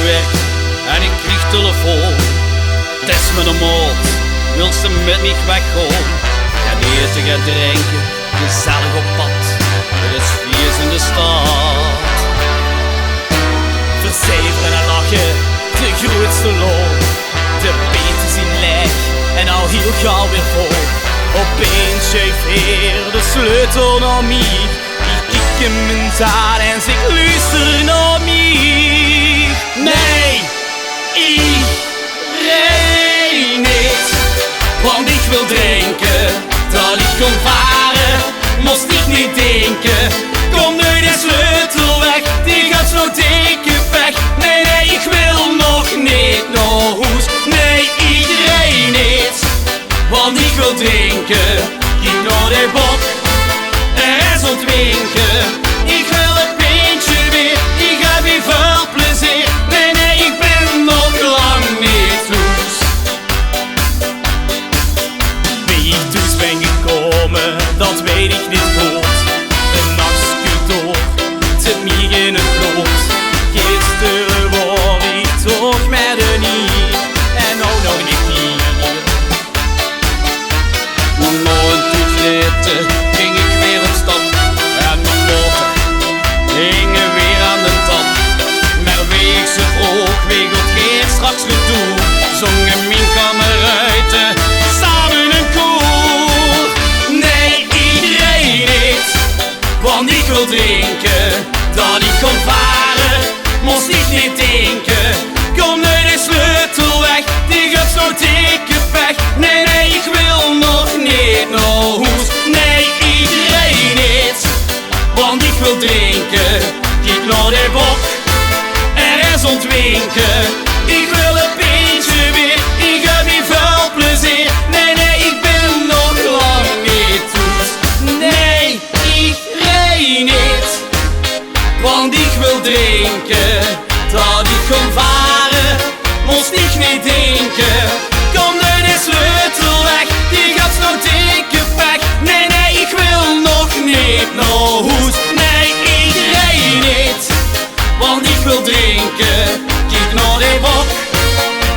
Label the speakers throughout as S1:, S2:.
S1: werk en ik kreeg telefoon. Het is met een moord, wil ze met me weggaan. Gaan eten, gaan drinken, gezellig op pad. Het is feest in de stad.
S2: Verzeveren en lachen, de grootste loon. De peten zien leeg en al heel gauw weer vol. Opeens geeft weer de sleutel naar mij. Ik kijk hem in aan en zeg luister naar mij. Nee, ik rij niet, want ik wil drinken. Dat ik kon varen, moest ik niet denken. Kom nu de sleutel weg, die gaat zo dikke weg. Nee, nee, ik wil nog niet naar huis. Nee, ik rij niet, want ik wil drinken. Kijk naar de bok, er is ontwinken. Ik wil een pintje weer, ik heb weer veel plezier. Nee, nee, ik ben nog lang niet thuis. Wie ik thuis ben gekomen, dat weet ik niet goed. Een nachtje door, te mij in het bloed. Gisteren was ik toch met een hier, en nou nog niet hier.
S1: Na een toetreden ging ik weer op stap en mijn motor hingen weer aan de tap. Maar wie ik ze vroeg, wie God geeft straks gedoe, zongen mijn kameraden samen een koor.
S2: Nee, iedereen niet, want ik wil drinken. Dat ik kon varen, moest ik niet denken. Kom nu de sleutel weg, die gaat zo dikke weg. Nee, nee, ik wil nog niet naar huis. Nee, iedereen niet, want ik wil drinken. Kijk naar de bok, er is ontwinken. Ik wil een pintje weer, ik heb hier veel plezier. Nee, nee, ik ben nog lang niet thuis. Nee, ik rij niet, want ik wil drinken. Dat ik kon varen, moest ik niet denken. Kom nu de sleutel weg, die gaat zo dikke weg. Nee, nee, ik wil nog niet naar huis. Nee, ik rij niet, want ik wil drinken. Kijk naar de bok,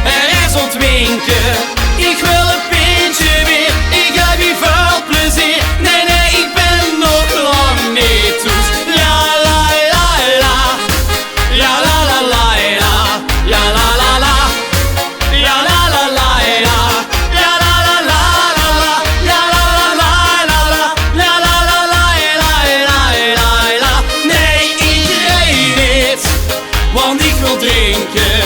S2: er is ontwinken. Ik wil een pintje weer, ik heb hier veel plezier. Nee, nee, ik ben nog lang niet thuis. La la la la, la la la la la, la la la la, la la la la la, la la la la la, la la la la la, la la la la la. Nee, ik rij niet, want ik wil drinken.